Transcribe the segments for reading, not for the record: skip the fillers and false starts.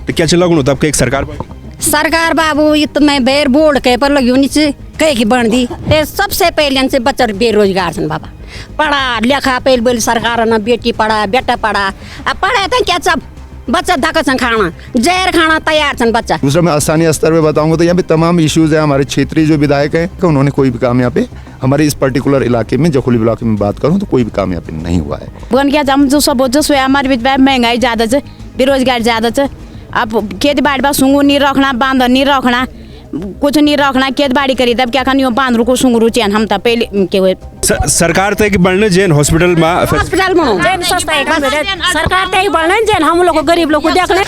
तो क्या चला गुण होता आपका एक सरकार सरकार बाबू इतने बेर बोर्ड के पर लगी होनी चाहिए कहे की बन दी ते सबसे पहले से बच्चा बेरोजगार सन बाबा पढ़ा लिखा पहले बोले सरकार ना बेटी पढ़ा बेटा पढ़ा अब पढ़े थे क्या सब बच्चा धक्का सन खाना जहर खाना तैयार सन बच्चा। दूसरा मैं स्थानीय स्तर पे बताऊंगा तो यहाँ पे तमाम इश्यूज हैं। हमारे क्षेत्रीय जो विधायक हैं कि उन्होंने कोई भी काम यहाँ पे हमारे इस पर्टिकुलर इलाके में जखोली इलाके में बात करूँ तो कोई भी काम यहाँ पे नहीं हुआ है। बन गया हम जो सब जो सो हमारे बीच में महंगाई ज़्यादा है, बेरोजगार ज़्यादा है। अब खेती बाड़ी में सुंगुर नहीं रखना, बांधर नहीं रखना, कुछ नहीं रखना, खेती बाड़ी करी तब क्या करनी बांधर को सुंगुर चैन हम तब पहले के हुए सरकार तय बढ़ने जैन हॉस्पिटल में सरकार तय बढ़ने जैन हम लोग को गरीब लोग को देखने।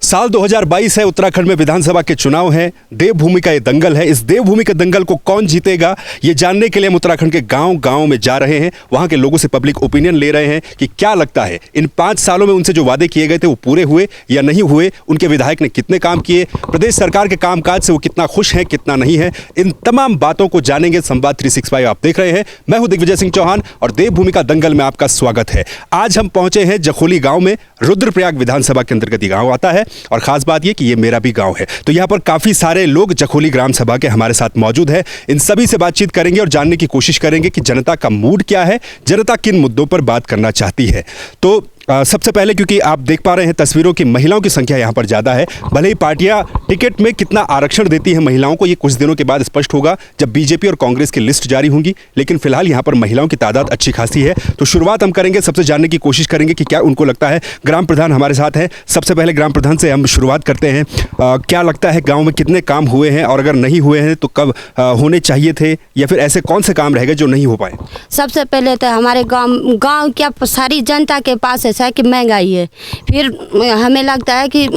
साल 2022 है, उत्तराखंड में विधानसभा के चुनाव हैं। देवभूमि का ये दंगल है। इस देवभूमि के दंगल को कौन जीतेगा ये जानने के लिए हम उत्तराखंड के गांव-गांव में जा रहे हैं। वहां के लोगों से पब्लिक ओपिनियन ले रहे हैं कि क्या लगता है इन 5 सालों में उनसे जो वादे किए गए थे वो पूरे हुए या नहीं हुए, उनके विधायक ने कितने काम किए, प्रदेश सरकार के कामकाज से वो कितना खुश हैं कितना नहीं है। इन तमाम बातों को जानेंगे। संवाद 365 आप देख रहे हैं। मैं हूं दिग्विजय सिंह चौहान और देवभूमि का दंगल में आपका स्वागत है। आज हम पहुंचे हैं जखोली गांव में। रुद्रप्रयाग विधानसभा के अंतर्गत ये गांव आता है और खास बात ये कि ये मेरा भी गांव है। तो यहाँ पर काफी सारे लोग जखोली ग्राम सभा के हमारे साथ मौजूद है। इन सभी से बातचीत करेंगे और जानने की कोशिश करेंगे कि जनता का मूड क्या है, जनता किन मुद्दों पर बात करना चाहती है। तो सबसे पहले क्योंकि आप देख पा रहे हैं तस्वीरों की महिलाओं की संख्या यहाँ पर ज़्यादा है। भले ही पार्टियां टिकट में कितना आरक्षण देती हैं महिलाओं को, ये कुछ दिनों के बाद स्पष्ट होगा जब बीजेपी और कांग्रेस की लिस्ट जारी होंगी, लेकिन फिलहाल यहाँ पर महिलाओं की तादाद अच्छी खासी है। तो शुरुआत हम करेंगे, सबसे जानने की कोशिश करेंगे कि क्या उनको लगता है। ग्राम प्रधान हमारे साथ हैं। सबसे पहले ग्राम प्रधान से हम शुरुआत करते हैं। क्या लगता है गाँव में कितने काम हुए हैं और अगर नहीं हुए हैं तो कब होने चाहिए थे, या फिर ऐसे कौन से काम रह गए जो नहीं हो पाए? सबसे पहले तो हमारे गांव क्या सारी जनता के पास ऐसा है कि महंगाई है। फिर हमें लगता है कि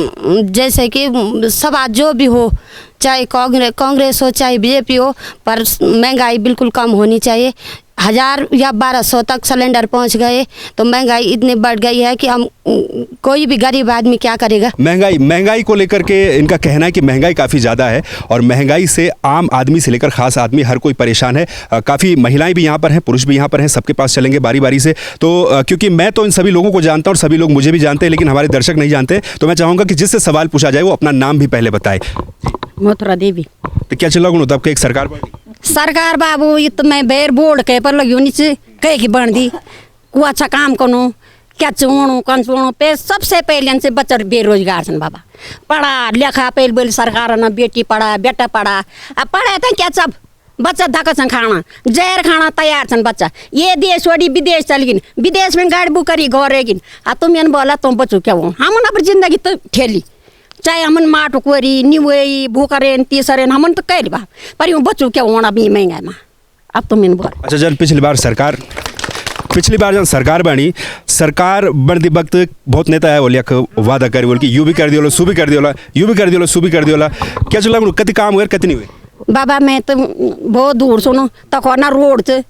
जैसे कि सभा जो भी हो, चाहे कांग्रेस हो चाहे बीजेपी हो, पर महंगाई बिल्कुल कम होनी चाहिए। 1000 या 1200 तक सिलेंडर पहुंच गए तो महंगाई इतनी बढ़ गई है कि हम कोई भी गरीब आदमी क्या करेगा। महंगाई को लेकर के इनका कहना है कि महंगाई काफ़ी ज़्यादा है और महंगाई से आम आदमी से लेकर खास आदमी हर कोई परेशान है। काफ़ी महिलाएं भी यहाँ पर हैं, पुरुष भी यहाँ पर हैं, सबके पास चलेंगे बारी बारी से। तो क्योंकि मैं तो इन सभी लोगों को जानता हूँ और सभी लोग मुझे भी जानते हैं, लेकिन हमारे दर्शक नहीं जानते, तो मैं चाहूँगा कि जिससे सवाल पूछा जाए वो अपना नाम भी पहले बताए। मथुरा देवी। तो क्या चला गुण होता आपका एक सरकार बाबू इतने बेर बोर्ड के पर लगी होनी चाहिए कहे की बन दी को अच्छा काम करो क्या चुनो कौन चुनो पे सबसे पहले से बच्चा बेरोजगार सन बाबा पढ़ा लिखा पहले बोले सरकार ना बेटी पढ़ा बेटा पढ़ा अब पढ़े थे क्या सब बच्चा धक्का सन खाना जहर खाना तैयार सन बच्चा। ये देश छोड़ी विदेश चल गिन, विदेश में गाड़ी बुक करी घर रेगिन। तुम ये बोला तुम बच्चों क्या हो हम अपनी जिंदगी तो ठेली चाहे हमन माटो कोरी निवे भूकरेन तीसरेन हमन तो कह बा पर यूँ बच्चों क्या होना भी महंगा में। अब तो मैंने बोला अच्छा जन पिछली बार जब सरकार बनी, सरकार बनते वक्त बहुत नेता है बोलिया वादा करी बोल कि यू भी कर दियो सू भी कर दियो यू भी कर दियो सू भी कर दियो। क्या चला कति काम हुए कति नहीं हुए? बाबा मैं तो बहुत दूर सुनो तक ना रोड से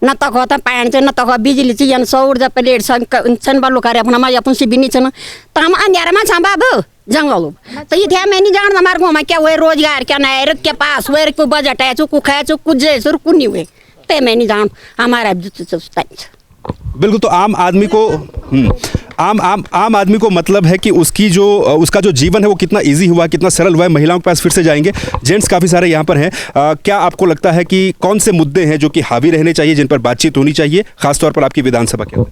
न तक होता पानी से न तक बिजली चाहिए सौर जब प्लेट सन बालू कार्य अपना माँ अपन से भी नहीं छन तो हम अंधेरा में छा बाबू जंगल तो ये थे मैं नहीं जानता हमारे को क्या हुए रोजगार क्या ना के पास हुए को बजट है चुकू खाए चुकू जे सुर कुछ नहीं हुए ते मैं नहीं जान हमारा बिल्कुल। तो आम आदमी को आम आदमी को मतलब है कि उसका जो जीवन है वो कितना इजी हुआ, कितना सरल हुआ है। महिलाओं के पास फिर से जाएंगे, जेंट्स काफ़ी सारे यहाँ पर हैं। क्या आपको लगता है कि कौन से मुद्दे हैं जो कि हावी रहने चाहिए, जिन पर बातचीत होनी चाहिए, खासतौर पर आपकी विधानसभा के?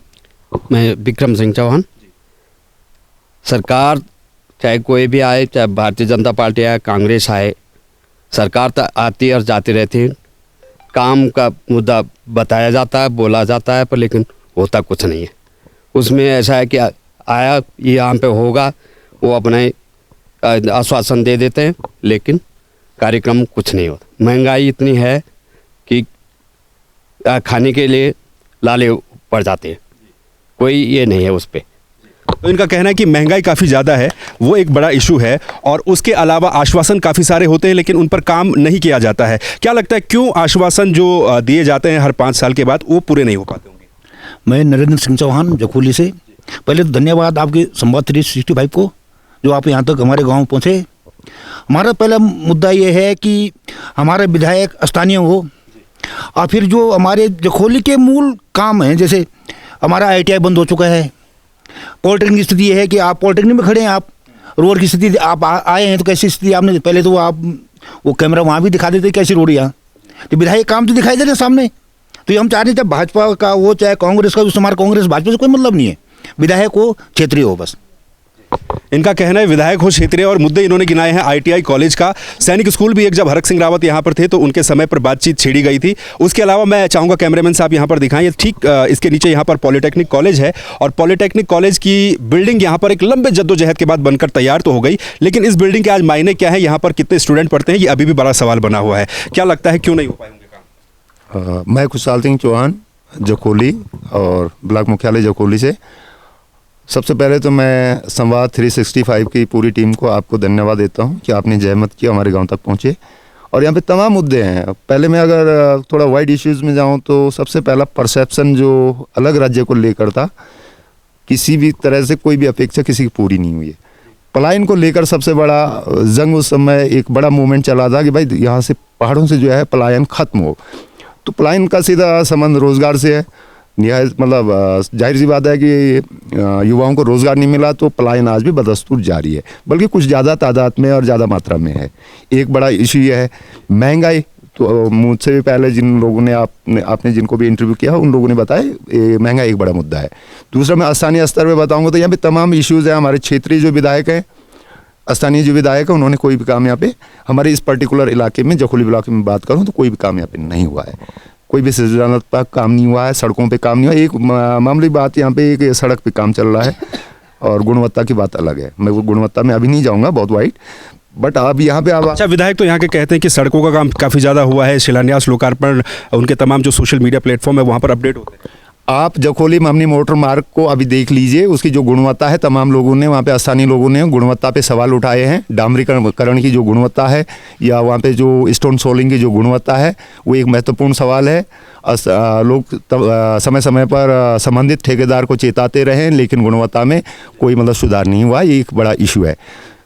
मैं विक्रम सिंह चौहान। सरकार चाहे कोई भी आए, चाहे भारतीय जनता पार्टी आए, कांग्रेस आए, सरकार तो आती और जाती रहती है। काम का मुद्दा बताया जाता है, बोला जाता है, पर लेकिन होता कुछ नहीं है। उसमें ऐसा है कि आया ये यहाँ पे होगा, वो अपने आश्वासन दे देते हैं, लेकिन कार्यक्रम कुछ नहीं होता। महंगाई इतनी है कि खाने के लिए लाले पड़ जाते हैं, कोई ये नहीं है उस पर। तो इनका कहना है कि महंगाई काफ़ी ज़्यादा है, वो एक बड़ा इशू है, और उसके अलावा आश्वासन काफ़ी सारे होते हैं लेकिन उन पर काम नहीं किया जाता है। क्या लगता है क्यों आश्वासन जो दिए जाते हैं हर 5 साल के बाद वो पूरे नहीं हो पाते होंगे? मैं नरेंद्र सिंह चौहान जखोली से। पहले तो धन्यवाद आपके संवाद 365 को जो आप यहाँ तक हमारे गाँव पहुँचे। हमारा पहला मुद्दा ये है कि हमारे विधायक स्थानीय हो, और फिर जो हमारे जखोली के मूल काम हैं, जैसे हमारा ITI बंद हो चुका है, पॉलिटेक्निक की स्थिति ये है कि आप पॉलिटेक्निक में खड़े हैं, आप रोड की स्थिति आप आए हैं तो कैसी स्थिति आपने पहले तो आप वो कैमरा वहाँ भी दिखा देते कैसी रोड यहाँ, तो विधायक काम तो दिखाई दे रहे सामने। तो ये हम चाह रहे हैं चाहे भाजपा का हो चाहे कांग्रेस का, हमारा कांग्रेस भाजपा से कोई मतलब नहीं है, विधायक हो क्षेत्रीय हो बस। इनका कहना है विधायक हो क्षेत्रीय, और मुद्दे इन्होंने गिनाए हैं ITI कॉलेज का, सैनिक स्कूल भी एक जब हरक सिंह रावत यहाँ पर थे तो उनके समय पर बातचीत छेड़ी गई थी। उसके अलावा मैं चाहूँगा कैमरामैन साहब यहाँ पर दिखाएं, ठीक इसके नीचे यहाँ पर पॉलिटेक्निक कॉलेज है, और पॉलिटेक्निक कॉलेज की बिल्डिंग यहाँ पर एक लंबे जद्दोजहद के बाद बनकर तैयार तो हो गई, लेकिन इस बिल्डिंग के आज मायने क्या है, यहाँ पर कितने स्टूडेंट पढ़ते हैं, ये अभी भी बड़ा सवाल बना हुआ है। क्या लगता है क्यों नहीं हो पाए होंगे काम? मैं खुशहाल सिंह चौहान, जखोली और ब्लॉक मुख्यालय जखोली से। सबसे पहले तो मैं संवाद 365 की पूरी टीम को आपको धन्यवाद देता हूं कि आपने जहमत की हमारे गांव तक पहुंचे, और यहाँ पे तमाम मुद्दे हैं। पहले मैं अगर थोड़ा वाइड इश्यूज़ में जाऊं तो सबसे पहला परसेप्शन जो अलग राज्य को लेकर था, किसी भी तरह से कोई भी अपेक्षा किसी की पूरी नहीं हुई है। पलायन को लेकर सबसे बड़ा जंग उस समय एक बड़ा मूवमेंट चला था कि भाई यहाँ से पहाड़ों से जो है पलायन खत्म हो। तो पलायन का सीधा संबंध रोज़गार से है। निहायत मतलब जाहिर सी बात है कि युवाओं को रोज़गार नहीं मिला तो पलायन आज भी बदस्तूर जारी है, बल्कि कुछ ज़्यादा तादाद में और ज़्यादा मात्रा में है। एक बड़ा इशू ये है महंगाई। तो मुझसे भी पहले जिन लोगों ने आपने जिनको भी इंटरव्यू किया उन लोगों ने बताया महंगाई एक बड़ा मुद्दा है। दूसरा मैं स्थानीय स्तर पर बताऊँगा तो यहाँ पे तमाम इश्यूज़ हैं। हमारे क्षेत्रीय जो विधायक हैं, स्थानीय जो विधायक है, उन्होंने कोई भी काम यहाँ पे हमारे इस पर्टिकुलर इलाके में जखोली ब्लॉक में बात करूँ तो कोई भी काम यहाँ पे नहीं हुआ है। कोई भी सृजनात्मक काम नहीं हुआ है, सड़कों पे काम नहीं हुआ। एक मामूली बात यहाँ पे एक सड़क पे काम चल रहा है, और गुणवत्ता की बात अलग है। मैं वो गुणवत्ता में अभी नहीं जाऊँगा, बहुत वाइड, बट अब यहाँ पे आप अच्छा, विधायक तो यहाँ के कहते हैं कि सड़कों का काम काफ़ी ज़्यादा हुआ है, शिलान्यास लोकार्पण उनके तमाम जो सोशल मीडिया प्लेटफॉर्म है वहाँ पर अपडेट होते हैं। आप जखोली ममनी मोटर मार्ग को अभी देख लीजिए, उसकी जो गुणवत्ता है, तमाम लोगों ने वहाँ पे स्थानीय लोगों ने गुणवत्ता पे सवाल उठाए हैं। डामरीकरण की जो गुणवत्ता है या वहाँ पे जो स्टोन सोलिंग की जो गुणवत्ता है वो एक महत्वपूर्ण सवाल है। लोग समय समय पर संबंधित ठेकेदार को चेताते रहे, लेकिन गुणवत्ता में कोई मतलब सुधार नहीं हुआ। ये एक बड़ा इशू है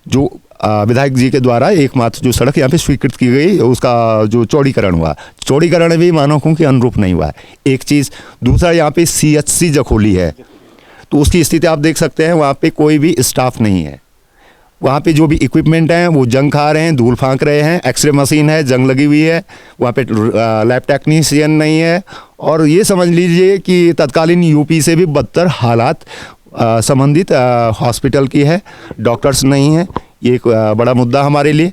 जो विधायक जी के द्वारा एकमात्र जो सड़क यहाँ पे स्वीकृत की गई उसका जो चौड़ीकरण हुआ, चौड़ीकरण भी मानव के अनुरूप नहीं हुआ है, एक चीज़। दूसरा यहाँ पे CHC जखोली है, तो उसकी स्थिति आप देख सकते हैं, वहाँ पे कोई भी स्टाफ नहीं है। वहाँ पे जो भी इक्विपमेंट हैं वो जंग खा रहे हैं, धूल फांक रहे हैं। एक्सरे मशीन है, जंग लगी हुई है, वहाँ पे लैब टेक्नीशियन नहीं है, और ये समझ लीजिए कि तत्कालीन UP से भी बदतर हालात संबंधित हॉस्पिटल की है, डॉक्टर्स नहीं है। ये एक बड़ा मुद्दा हमारे लिए।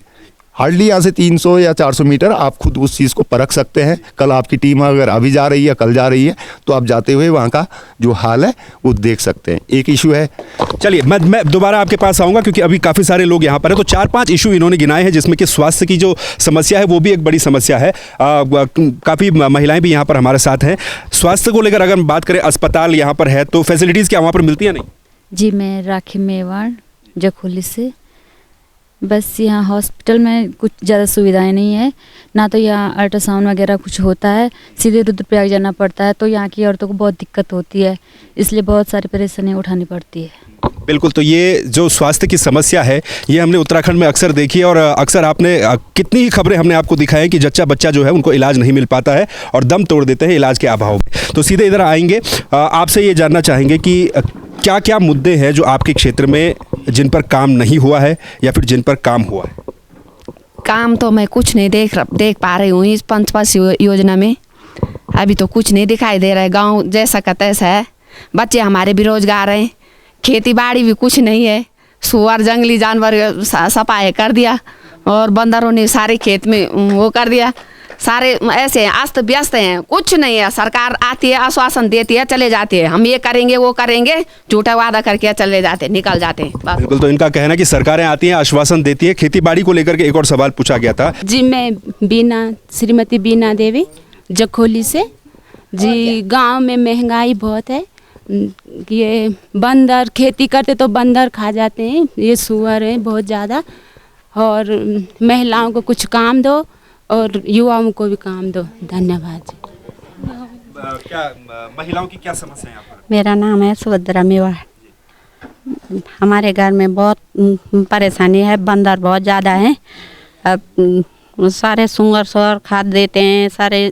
हार्डली यहाँ से 300 या 400 मीटर आप खुद उस चीज़ को परख सकते हैं। कल आपकी टीम अगर अभी जा रही है, कल जा रही है, तो आप जाते हुए वहाँ का जो हाल है वो देख सकते हैं। एक इशू है। चलिए मैं दोबारा आपके पास आऊँगा क्योंकि अभी काफ़ी सारे लोग यहाँ पर हैं, तो 4-5 इशू इन्होंने गिनाए हैं जिसमें कि स्वास्थ्य की जो समस्या है वो भी एक बड़ी समस्या है। काफ़ी महिलाएं भी यहाँ पर हमारे साथ हैं। स्वास्थ्य को लेकर अगर हम बात करें, अस्पताल यहाँ पर है तो फैसिलिटीज़ क्या वहाँ पर मिलती है? नहीं जी, मैं राखी मेवाड़ जखोली से। बस यहाँ हॉस्पिटल में कुछ ज़्यादा सुविधाएं नहीं है, ना तो यहाँ अल्ट्रासाउंड वगैरह कुछ होता है, सीधे रुद्रप्रयाग जाना पड़ता है, तो यहाँ की औरतों को बहुत दिक्कत होती है, इसलिए बहुत सारी परेशानियाँ उठानी पड़ती है। बिल्कुल, तो ये जो स्वास्थ्य की समस्या है ये हमने उत्तराखंड में अक्सर देखी है, और अक्सर आपने कितनी ही खबरें हमने आपको दिखाई कि जच्चा बच्चा जो है उनको इलाज नहीं मिल पाता है और दम तोड़ देते हैं इलाज के अभाव में। तो सीधे इधर आएंगे, आपसे ये जानना चाहेंगे कि क्या क्या मुद्दे हैं जो आपके क्षेत्र में जिन पर काम नहीं हुआ है या फिर जिन पर काम हुआ है? काम तो मैं कुछ नहीं देख पा रही हूँ इस पंचवर्ष योजना में। अभी तो कुछ नहीं दिखाई दे रहा है। गांव जैसा का तैसा है, बच्चे हमारे बेरोजगार हैं, खेती बाड़ी भी कुछ नहीं है। सुअर जंगली जानवर सफाई कर दिया और बंदरों ने सारे खेत में वो कर दिया। सारे ऐसे अस्त व्यस्त हैं, कुछ नहीं है। सरकार आती है, आश्वासन देती है, चले जाते हैं, हम ये करेंगे वो करेंगे, झूठा वादा करके चले जाते, निकल जाते हैं। बिल्कुल, तो इनका कहना है कि सरकारें आती हैं, आश्वासन देती है। खेती बाड़ी को लेकर के एक और सवाल पूछा गया था। जी, मैं श्रीमती बीना देवी जखोली से। जी, गांव में महंगाई बहुत है। ये बंदर खेती करते तो बंदर खा जाते हैं, ये सुअर है बहुत ज़्यादा। और महिलाओं को कुछ काम दो और युवाओं को भी काम दो। धन्यवाद जी। क्या महिलाओं की क्या समस्या है यहाँ पर? मेरा नाम है सुभद्रा मेवाड़। हमारे घर में बहुत परेशानी है, बंदर बहुत ज़्यादा है। अब वो सारे सुंगर सौर खाद देते हैं, सारे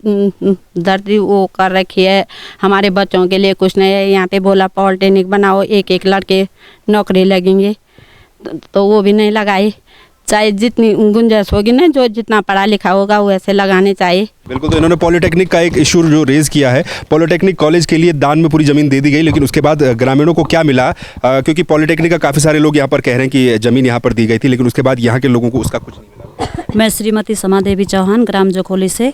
धरती वो कर रखी है। हमारे बच्चों के लिए कुछ नहीं है। यहाँ पे बोला पॉलिटेक्निक बनाओ, एक एक लड़के नौकरी लगेंगे, तो वो भी नहीं लगाई। चाहे जितनी गुंजाइश होगी ना, जो जितना पढ़ा लिखा होगा वो ऐसे लगाने चाहिए। बिल्कुल, तो इन्होंने पॉलिटेक्निक का एक इशू जो रेज किया है, पॉलिटेक्निक कॉलेज के लिए दान में पूरी ज़मीन दे दी गई, लेकिन उसके बाद ग्रामीणों को क्या मिला? क्योंकि पॉलिटेक्निक का काफ़ी सारे लोग यहाँ पर कह रहे हैं कि ज़मीन यहाँ पर दी गई थी, लेकिन उसके बाद यहाँ के लोगों को उसका कुछ नहीं मिला। मैं श्रीमती समा देवी चौहान, ग्राम जखोली से।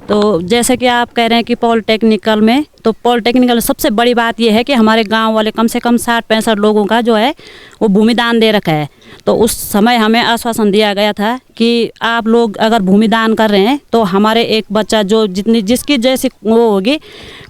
तो जैसे कि आप कह रहे हैं कि पॉलिटेक्निकल में, तो पॉलिटेक्निकल सबसे बड़ी बात यह है कि हमारे गांव वाले कम से कम 60-65 लोगों का जो है वो भूमि दान दे रखा है। तो उस समय हमें आश्वासन दिया गया था कि आप लोग अगर भूमि दान कर रहे हैं तो हमारे एक बच्चा जो जिसकी जैसी वो होगी,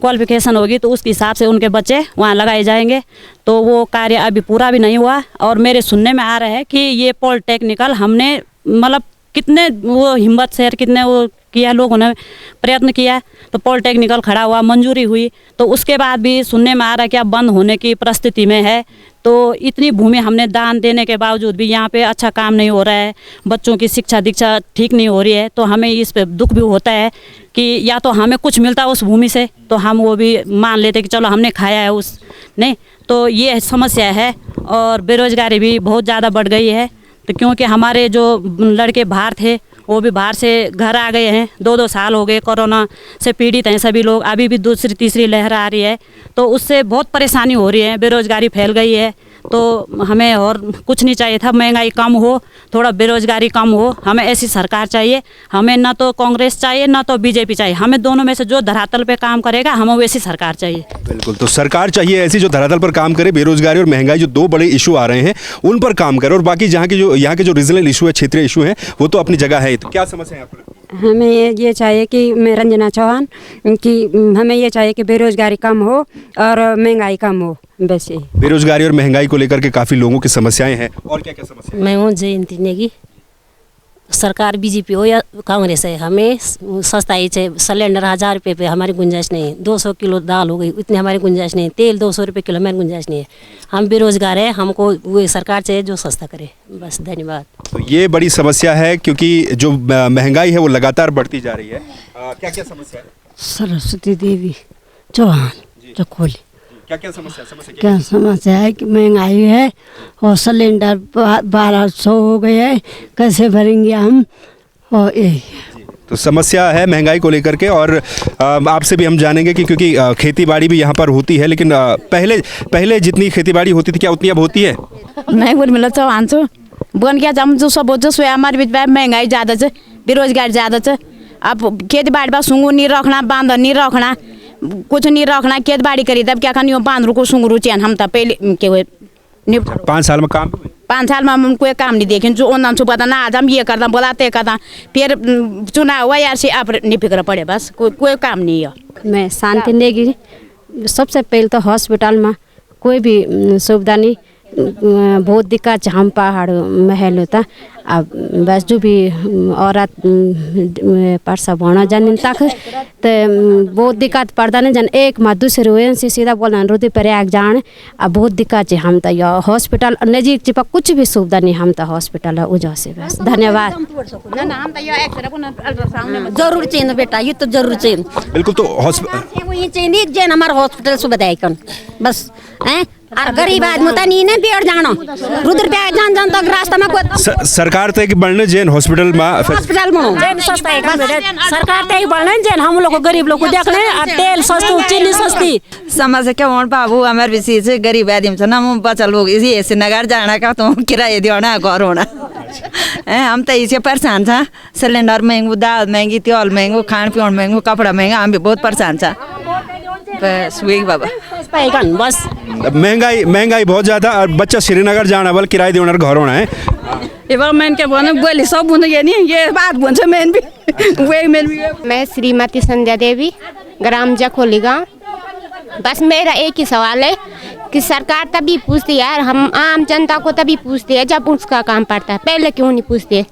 क्वालिफिकेशन होगी, तो उसके हिसाब से उनके बच्चे वहाँ लगाए जाएंगे। तो वो कार्य अभी पूरा भी नहीं हुआ, और मेरे सुनने में आ रहा है कि ये पॉलिटेक्निकल हमने मतलब कितने वो हिम्मत से, कितने वो किया, लोगों ने प्रयत्न किया, तो पॉलिटेक्निकल खड़ा हुआ, मंजूरी हुई, तो उसके बाद भी सुनने में आ रहा है कि अब बंद होने की परिस्थिति में है। तो इतनी भूमि हमने दान देने के बावजूद भी यहाँ पे अच्छा काम नहीं हो रहा है, बच्चों की शिक्षा दीक्षा ठीक नहीं हो रही है। तो हमें इस पे दुख भी होता है कि या तो हमें कुछ मिलता उस भूमि से तो हम वो भी मान लेते कि चलो हमने खाया है उस नहीं। तो ये समस्या है, और बेरोजगारी भी बहुत ज़्यादा बढ़ गई है। तो क्योंकि हमारे जो लड़के बाहर थे वो भी बाहर से घर आ गए हैं, 2-2 साल हो गए, कोरोना से पीड़ित हैं सभी लोग, अभी भी दूसरी तीसरी लहर आ रही है, तो उससे बहुत परेशानी हो रही है, बेरोजगारी फैल गई है। तो हमें और कुछ नहीं चाहिए था, महंगाई कम हो, थोड़ा बेरोजगारी कम हो, हमें ऐसी सरकार चाहिए। हमें ना तो कांग्रेस चाहिए ना तो बीजेपी चाहिए, हमें दोनों में से जो धरातल पे काम करेगा हमें वैसी सरकार चाहिए। बिल्कुल, तो सरकार चाहिए ऐसी जो धरातल पर काम करे, बेरोजगारी और महंगाई जो 2 बड़े इशू आ रहे हैं उन पर काम करे, और बाकी यहाँ के जो रीजनल इशू है, क्षेत्रीय इशू है, वो तो अपनी जगह है। तो क्या समस्या है यहाँ पर? हमें ये चाहिए कि मैं रंजना चौहान कि हमें ये चाहिए कि बेरोजगारी कम हो और महंगाई कम हो, बस यही। बेरोजगारी और महंगाई को लेकर के काफ़ी लोगों की समस्याएं हैं, और क्या क्या समस्या? मैं हूँ जयंती नेगी। सरकार बीजेपी हो या कांग्रेस है, हमें सस्ताई चाहिए। सिलेंडर 1000 रुपये पे हमारी गुंजाइश नहीं है, 200 किलो दाल हो गई, इतनी हमारी गुंजाइश नहीं है। तेल 200 रुपये किलो हमारी गुंजाइश नहीं है। हम बेरोजगार हैं, हमको वो सरकार चाहिए जो सस्ता करे, बस। धन्यवाद। तो ये बड़ी समस्या है, क्योंकि जो महंगाई है वो लगातार बढ़ती जा रही है। क्या क्या समस्या है? सरस्वती देवी चौहान जखोली। क्या क्या समस्या क्या समस्या है कि महंगाई है और सिलेंडर 1200 हो गए है, कैसे भरेंगे हम, और यही। तो समस्या है महंगाई को लेकर के, और आपसे भी हम जानेंगे कि क्योंकि खेती बाड़ी भी यहाँ पर होती है, लेकिन पहले जितनी खेती बाड़ी होती थी क्या उतनी अब होती है? नहीं बोल मिला चौहान छो बन क्या जम जो सब जो हमारे बीच में महंगाई ज़्यादा है, बेरोजगार ज़्यादा है। अब खेती बाड़ी में सुंगुर नहीं रखना, बांध नहीं रखना, कुछ नहीं रखना, खेती बाड़ी करी तब क्या खानी बांधरू को सुंगरू चैन हम तब पहले के हुए 5 साल में काम 5 साल में हम कोई काम नहीं देखें। जो ओना छुपा था ना, आज हम ये करता बोलाते करता, फिर चुनाव हुआ यार से आप नहीं फिक्र पड़े, बस कोई काम नहीं है। मैं शांति नेगी। सबसे पहले तो हॉस्पिटल में कोई भी सुविधा नहीं, बहुत दिक्कत हम पहाड़ महल होता। अब बस जो भी औरत परसा भोना जान तक तो बहुत दिक्कत पड़ता नहीं, जन एक माँ दूसरे हुए से सीधा बोलना रुद्रप्रयाग जान। अब बहुत दिक्कत है हम तो, हॉस्पिटल नजीक चिपा कुछ भी सुविधा नहीं, हम तो हॉस्पिटल वजह से, बस। धन्यवाद। जरूर चाहिए बेटा, ये तो जरूर चाहिए। बिल्कुल, तो ये चाहिए जैन हमारा हॉस्पिटल सुविधा है, बस। हैं और गरीब आदमी तो नहीं ने बेड़ जाना, रुद्रप्रयाग जान तक रास्ता में कोई सरकार तक बढ़ने जैन हॉस्पिटल में जैन सस्ता है, सरकार तक बढ़ने जैन हम लोग को गरीब लोग को देख ले, और तेल सस्ती, चीनी सस्ती। समझ क्या वहाँ बाबू हमारे विशेष से गरीब आदमी से ना, हम बच्चा लोग इसी ऐसे नगर जाना का तो किराए देना घर होना हम तो इसे परेशान था। सिलेंडर महंगो, दाल महंगी, तेल महंगो, खान पीन महंगो, कपड़ा महंगा, हम भी बहुत परेशान था। बस वही बाबा, बस महंगाई बहुत ज़्यादा, और बच्चा श्रीनगर जाना वाला किराए देना घर होना है। ये बार मैंने क्या बोला, गोली सब बुन ये नहीं, ये बात बुन से मैंने भी वही मैंने भी। मैं श्रीमती संध्या देवी, ग्राम जखोली गाँव। बस मेरा एक ही सवाल है कि सरकार तभी पूछती है, हम आम जनता को तभी पूछती है जब उसका काम पड़ता है, पहले क्यों नहीं पूछती है?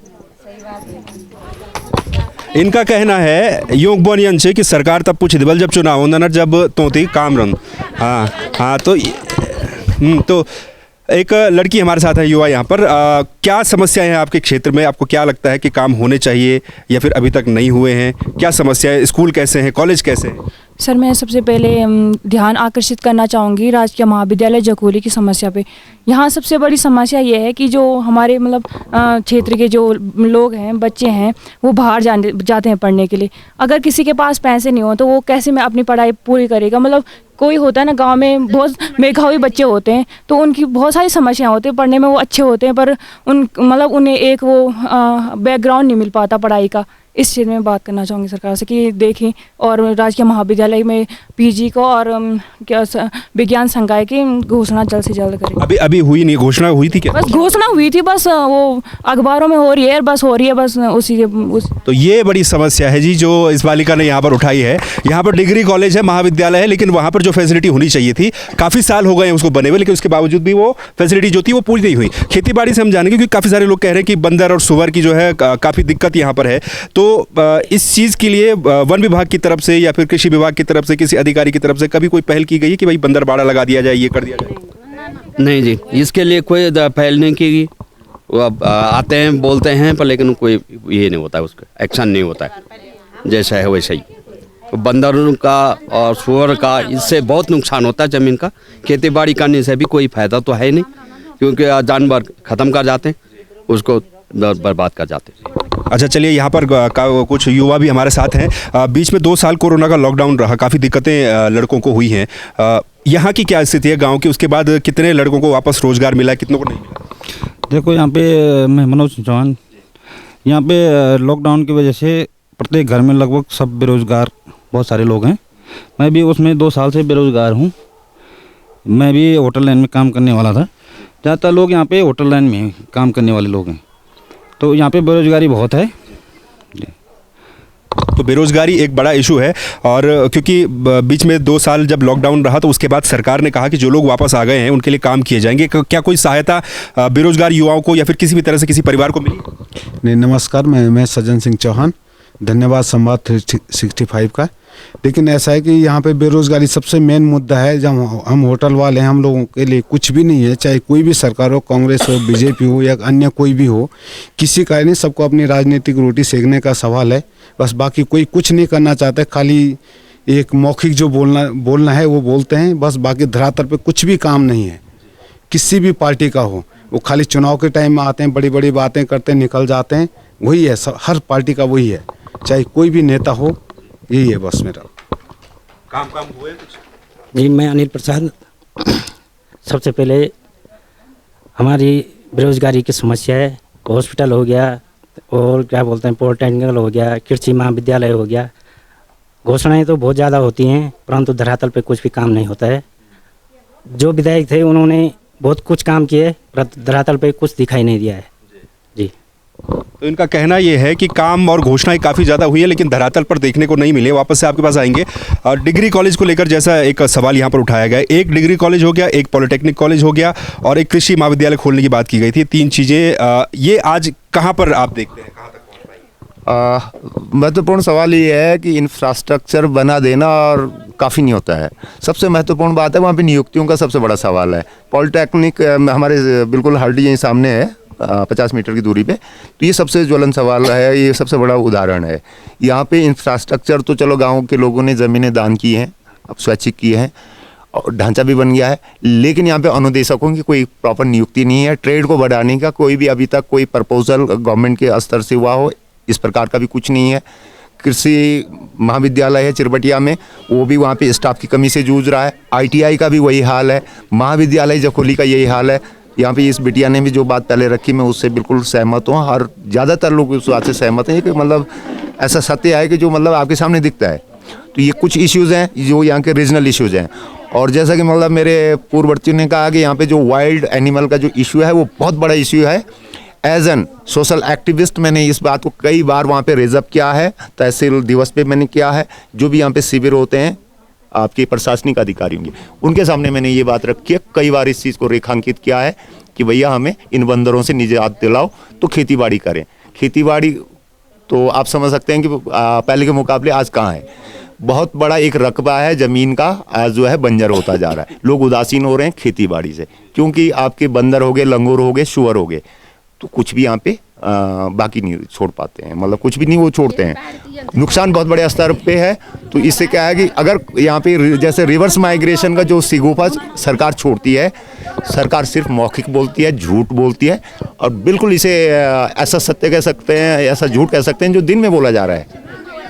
इनका कहना है योग बोनियन से कि सरकार तब पूछ दिबल जब चुनाव होना, जब तोती काम रंग। हाँ, तो एक लड़की हमारे साथ है, युवा यहाँ पर। क्या समस्याएं हैं आपके क्षेत्र में? आपको क्या लगता है कि काम होने चाहिए या फिर अभी तक नहीं हुए हैं? क्या समस्या है? स्कूल कैसे हैं, कॉलेज कैसे हैं? सर, मैं सबसे पहले ध्यान आकर्षित करना चाहूँगी राजकीय महाविद्यालय जखोली की समस्या पे। यहाँ सबसे बड़ी समस्या ये है कि जो हमारे मतलब क्षेत्र के जो लोग हैं, बच्चे हैं, वो बाहर जाते हैं पढ़ने के लिए। अगर किसी के पास पैसे नहीं हो तो वो कैसे में अपनी पढ़ाई पूरी करेगा? मतलब कोई होता है ना, गांव में बहुत मेधावी बच्चे होते हैं तो उनकी बहुत सारी समस्याएं होती हैं, पढ़ने में वो अच्छे होते हैं पर उन्हें एक वो बैकग्राउंड नहीं मिल पाता पढ़ाई का। इस चीज़ में बात करना चाहूँगी सरकार से कि देखें और राजकीय महाविद्यालय में पीजी को और क्या विज्ञान संकाय की घोषणा जल्द से जल्द करें। अभी हुई नहीं? घोषणा हुई थी क्या? बस घोषणा हुई थी, बस वो अखबारों में हो रही है, बस हो रही है, बस उसी के तो ये बड़ी समस्या है जी जो इस बालिका ने यहाँ पर उठाई है। यहाँ पर डिग्री कॉलेज है, महाविद्यालय है, लेकिन वहाँ पर जो फैसिलिटी होनी चाहिए थी, काफ़ी साल हो गए हैं उसको बने हुए, लेकिन उसके बावजूद भी वो फैसिलिटी जो थी वो पूरी नहीं हुई। खेती बाड़ी से हम जानेंगे क्योंकि काफ़ी सारे लोग कह रहे हैं कि बंदर और सुअर की जो है काफ़ी दिक्कत यहाँ पर है। तो इस चीज़ के लिए वन विभाग की तरफ से या फिर कृषि विभाग की तरफ से किसी अधिकारी की तरफ से कभी कोई पहल की गई है कि भाई बंदर बाड़ा लगा दिया जाए, ये कर दिया जाए? नहीं जी, इसके लिए कोई पहल नहीं की गई। वो अब आते हैं, बोलते हैं, पर लेकिन कोई ये नहीं होता है, उसका एक्शन नहीं होता है। जैसा है वैसा ही बंदरों का और सुअर का इससे बहुत नुकसान होता है ज़मीन का। खेती बाड़ी करने से भी कोई फ़ायदा तो है नहीं, क्योंकि जानवर ख़त्म कर जाते हैं, उसको बर्बाद कर जाते हैं। अच्छा, चलिए, यहाँ पर कुछ युवा भी हमारे साथ हैं। बीच में 2 साल कोरोना का लॉकडाउन रहा, काफ़ी दिक्कतें लड़कों को हुई हैं। यहाँ की क्या स्थिति है गांव की? उसके बाद कितने लड़कों को वापस रोजगार मिला, कितनों को नहीं मिला? देखो, यहाँ पे मैं मनोज चौहान, यहाँ पे लॉकडाउन की वजह से प्रत्येक घर में लगभग सब बेरोज़गार बहुत सारे लोग हैं। मैं भी उसमें 2 साल से बेरोज़गार हूँ। मैं भी होटल लाइन में काम करने वाला था। ज़्यादातर लोग यहाँ पे होटल लाइन में काम करने वाले लोग हैं, तो यहाँ पे बेरोज़गारी बहुत है। तो बेरोज़गारी एक बड़ा इशू है, और क्योंकि बीच में 2 साल जब लॉकडाउन रहा तो उसके बाद सरकार ने कहा कि जो लोग वापस आ गए हैं उनके लिए काम किए जाएंगे। क्या कोई सहायता बेरोज़गार युवाओं को या फिर किसी भी तरह से किसी परिवार को मिली? नहीं, नमस्कार, मैं सज्जन सिंह चौहान। धन्यवाद संवाद 365 का। लेकिन ऐसा है कि यहाँ पे बेरोज़गारी सबसे मेन मुद्दा है। जब हम होटल वाले हैं, हम लोगों के लिए कुछ भी नहीं है, चाहे कोई भी सरकार हो, कांग्रेस हो, बीजेपी हो या अन्य कोई भी हो, किसी का नहीं, सबको अपनी राजनीतिक रोटी सेकने का सवाल है बस। बाकी कोई कुछ नहीं करना चाहता, खाली एक मौखिक जो बोलना है वो बोलते हैं बस। बाकी धरातल पे कुछ भी काम नहीं है, किसी भी पार्टी का हो। वो खाली चुनाव के टाइम में आते हैं, बड़ी बड़ी बातें करते हैं, निकल जाते हैं। वही है, हर पार्टी का वही है, चाहे कोई भी नेता हो, यही है बस मेरा। काम हुए कुछ? जी, मैं अनिल प्रसाद। सबसे पहले हमारी बेरोज़गारी की समस्या है। हॉस्पिटल हो गया और क्या बोलते हैं पॉलिटेक्निकल हो गया, कृषि महाविद्यालय हो गया। घोषणाएं तो बहुत ज़्यादा होती हैं, परंतु धरातल पे कुछ भी काम नहीं होता है। जो विधायक थे उन्होंने बहुत कुछ काम किए, पर धरातल पे कुछ दिखाई नहीं दिया है जी। तो इनका कहना ये है कि काम और घोषणाएं काफ़ी ज़्यादा हुई है, लेकिन धरातल पर देखने को नहीं मिले। वापस से आपके पास आएंगे। डिग्री कॉलेज को लेकर जैसा एक सवाल यहाँ पर उठाया गया, एक डिग्री कॉलेज हो गया, एक पॉलिटेक्निक कॉलेज हो गया और एक कृषि महाविद्यालय खोलने की बात की गई थी। 3 चीज़ें ये आज कहाँ पर आप देखते हैं, कहाँ तक? महत्वपूर्ण सवाल ये है कि इंफ्रास्ट्रक्चर बना देना और काफ़ी नहीं होता है। सबसे महत्वपूर्ण बात है वहाँ पे नियुक्तियों का सबसे बड़ा सवाल है। पॉलिटेक्निक हमारे बिल्कुल हल्डी यहीं सामने है, 50 मीटर की दूरी पे। तो ये सबसे ज्वलन सवाल है, ये सबसे बड़ा उदाहरण है। यहाँ पे इंफ्रास्ट्रक्चर तो चलो गांव के लोगों ने ज़मीनें दान की हैं, अब स्वैच्छिक किए हैं और ढांचा भी बन गया है, लेकिन यहाँ पे अनुदेशकों की कोई प्रॉपर नियुक्ति नहीं है। ट्रेड को बढ़ाने का कोई भी अभी तक कोई प्रपोजल गवर्नमेंट के स्तर से हुआ हो, इस प्रकार का भी कुछ नहीं है। कृषि महाविद्यालय है चिरबटिया में, वो भी वहाँ पे स्टाफ की कमी से जूझ रहा है। ITI का भी वही हाल है, महाविद्यालय जखोली का यही हाल है। यहाँ पे इस बिटिया ने भी जो बात पहले रखी, मैं उससे बिल्कुल सहमत हूँ और ज़्यादातर लोग उस बात से सहमत हैं कि मतलब ऐसा सत्य है कि जो मतलब आपके सामने दिखता है। तो ये कुछ इश्यूज़ हैं जो यहाँ के रीजनल इश्यूज़ हैं। और जैसा कि मतलब मेरे पूर्ववर्तियों ने कहा कि यहाँ पे जो वाइल्ड एनिमल का जो इशू है वो बहुत बड़ा इशू है। एज एन सोशल एक्टिविस्ट मैंने इस बात को कई बार वहाँ पे रेजअप किया है, तहसील दिवस पे मैंने किया है। जो भी यहाँ पे शिविर होते हैं आपके प्रशासनिक अधिकारी होंगे, उनके सामने मैंने ये बात रखी है, कई बार इस चीज़ को रेखांकित किया है कि भैया हमें इन बंदरों से निजात दिलाओ तो खेती बाड़ी करें। खेती बाड़ी तो आप समझ सकते हैं कि पहले के मुकाबले आज कहाँ है। बहुत बड़ा एक रकबा है ज़मीन का, आज जो है बंजर होता जा रहा है। लोग उदासीन हो रहे हैं खेती बाड़ी से, क्योंकि आपके बंदर हो गए, लंगूर हो गए, शुअर हो गए, तो कुछ भी यहाँ पे बाकी नहीं छोड़ पाते हैं, मतलब कुछ भी नहीं वो छोड़ते हैं। नुकसान बहुत बड़े स्तर पे है। तो इससे क्या है कि अगर यहाँ पे जैसे रिवर्स माइग्रेशन का जो सिगोफा सरकार छोड़ती है, सरकार सिर्फ मौखिक बोलती है, झूठ बोलती है, और बिल्कुल इसे ऐसा सत्य कह सकते हैं, ऐसा झूठ कह सकते हैं जो दिन में बोला जा रहा है।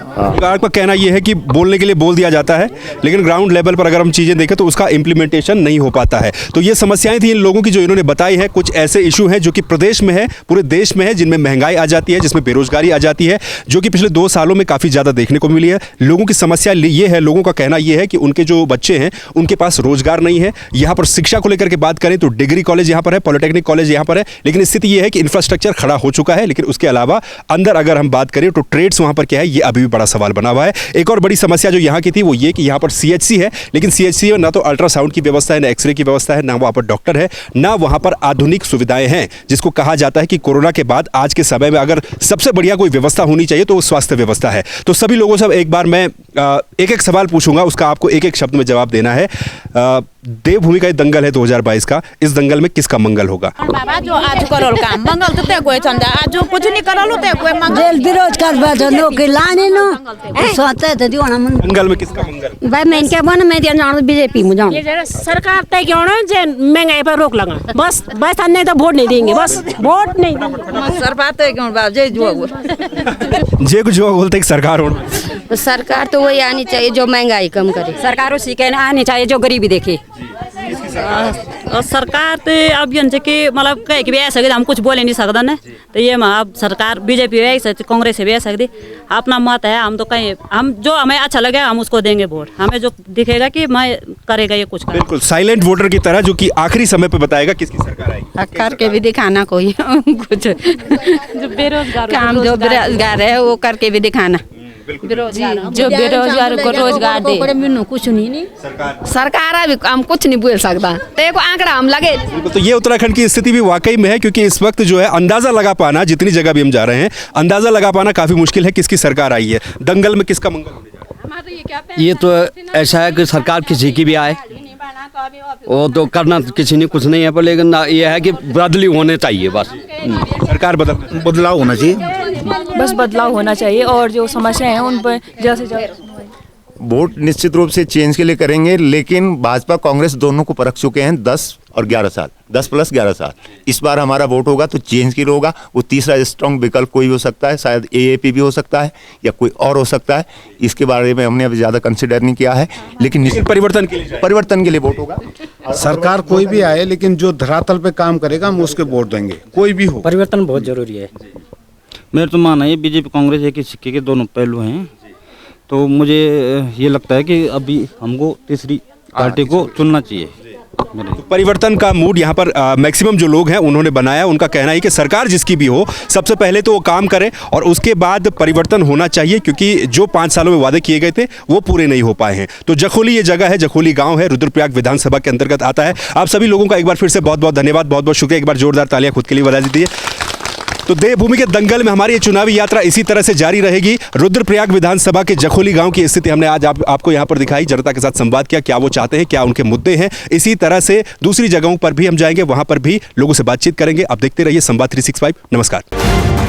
सरकार का कहना यह है कि बोलने के लिए बोल दिया जाता है, लेकिन ग्राउंड लेवल पर अगर हम चीज़ें देखें तो उसका इम्प्लीमेंटेशन नहीं हो पाता है। तो ये समस्याएं थी इन लोगों की जो इन्होंने बताई है। कुछ ऐसे इशू हैं जो कि प्रदेश में है, पूरे देश में है, जिनमें महंगाई आ जाती है, जिसमें बेरोजगारी आ जाती है, जो कि पिछले 2 सालों में काफ़ी ज़्यादा देखने को मिली है। लोगों की समस्या ये है, लोगों का कहना यह है कि उनके जो बच्चे हैं उनके पास रोजगार नहीं है। यहाँ पर शिक्षा को लेकर के बात करें तो डिग्री कॉलेज यहाँ पर है, पॉलिटेक्निक कॉलेज यहाँ पर है, लेकिन स्थिति यह है कि इंफ्रास्ट्रक्चर खड़ा हो चुका है, लेकिन उसके अलावा अंदर अगर हम बात करें तो ट्रेड्स वहाँ पर क्या है, ये अभी भी बड़ा सवाल बना हुआ है। एक और बड़ी समस्या जो यहाँ की थी वो ये कि यहाँ पर सीएचसी है, लेकिन सीएचसी में ना तो अल्ट्रासाउंड की व्यवस्था है, ना एक्सरे की व्यवस्था है, ना वहाँ पर डॉक्टर है, ना वहाँ पर आधुनिक सुविधाएं हैं, जिसको कहा जाता है कि कोरोना के बाद आज के समय में अगर सबसे बढ़िया कोई व्यवस्था होनी चाहिए तो वो स्वास्थ्य व्यवस्था है। तो सभी लोगों से एक बार मैं एक एक सवाल पूछूंगा, उसका आपको एक एक शब्द में जवाब देना है। देवभूमि का ये दंगल है 2022 का, इस दंगल में किसका मंगल होगा? बाबा जो आज करल काम मंगल तो ते कोई चंदा आज जो कुछ नहीं करल ते कोई मंगल जेल बेरोजगार बाजो नौकरी लाने नो सोचते थे दियो ना मन दंगल में किसका मंगल? भाई मैं इनके बन मैं दिया जानो बीजेपी में जाऊं। ये जरा सरकार तय क्यों ना जे महंगाई पर रोक लगा, बस नहीं तो वोट नहीं देंगे, बस वोट नहीं देंगे। सरकार तय क्यों बाबा जे जुआ जे कुछ जो बोलते सरकार हो, सरकार तो वही आनी चाहिए जो महंगाई कम करे। सरकार उसी के आनी चाहिए जो गरीबी देखे। और सरकार तो अब यन कि मतलब कहे कि भी ऐसा हम कुछ बोले नहीं सकता ना, तो ये अब सरकार बीजेपी भी सकती, कांग्रेस भी सकती, अपना मत है। हम तो कहीं हम जो हमें अच्छा लगे हम उसको देंगे वोट, हमें जो दिखेगा कि मैं करेगा ये कुछ बिल्कुल साइलेंट वोटर की तरह, जो कि आखिरी समय पे बताएगा किसकी सरकार आएगी। करके भी दिखाना कोई कुछ जो बेरोजगार काम जो बेरोजगार है वो करके भी दिखाना, जो बेरोजगार को रोजगार दे। कुछ नहीं सरकार अभी हम कुछ नहीं बोल सकता, तो एक आंकड़ा हम लगे। तो ये उत्तराखंड की स्थिति भी वाकई में है, क्योंकि इस वक्त जो है अंदाजा लगा पाना, जितनी जगह भी हम जा रहे हैं अंदाजा लगा पाना काफी मुश्किल है किसकी सरकार आई है। दंगल में किसका मंगल होने जा रहा है? ये तो ऐसा है कि सरकार किसी की भी आए वो तो करना किसी ने कुछ नहीं है, पर लेकिन ये है कि बदली होने चाहिए, बस सरकार बदलाव होना चाहिए, बस बदलाव होना चाहिए और जो समस्या है उन पर जल्द से जल्द। वोट निश्चित रूप से चेंज के लिए करेंगे, लेकिन भाजपा कांग्रेस दोनों को परख चुके हैं 10 और 11 साल, 10 प्लस 11 साल। इस बार हमारा वोट होगा तो चेंज के लिए होगा। वो तीसरा स्ट्रॉन्ग विकल्प कोई हो सकता है, शायद एएपी भी हो सकता है या कोई और हो सकता है, इसके बारे में हमने अभी ज़्यादा कंसिडर नहीं किया है, लेकिन परिवर्तन के लिए वोट होगा। सरकार कोई भी आए, लेकिन जो धरातल पे काम करेगा हम उसके वोट देंगे, कोई भी हो। परिवर्तन बहुत जरूरी है। मेरा तो मानना है बीजेपी कांग्रेस एक ही सिक्के के दोनों पहलू हैं, तो मुझे ये लगता है कि अभी हमको तीसरी पार्टी को चुनना चाहिए। परिवर्तन का मूड यहाँ पर मैक्सिमम जो लोग हैं उन्होंने बनाया। उनका कहना है कि सरकार जिसकी भी हो सबसे पहले तो वो काम करे और उसके बाद परिवर्तन होना चाहिए, क्योंकि जो 5 सालों में वादे किए गए थे वो पूरे नहीं हो पाए हैं। तो जखोली ये जगह है, जखोली गांव है, रुद्रप्रयाग विधानसभा के अंतर्गत आता है। आप सभी लोगों का एक बार फिर से बहुत बहुत धन्यवाद, बहुत बहुत शुक्रिया। एक बार जोरदार तालियां खुद के लिए बजा दीजिए। तो देवभूमि के दंगल में हमारी ये चुनावी यात्रा इसी तरह से जारी रहेगी। रुद्रप्रयाग विधानसभा के जखोली गांव की स्थिति हमने आज आपको यहाँ पर दिखाई, जनता के साथ संवाद किया, क्या वो चाहते हैं, क्या उनके मुद्दे हैं। इसी तरह से दूसरी जगहों पर भी हम जाएंगे, वहां पर भी लोगों से बातचीत करेंगे। आप देखते रहिए संवाद 365। नमस्कार।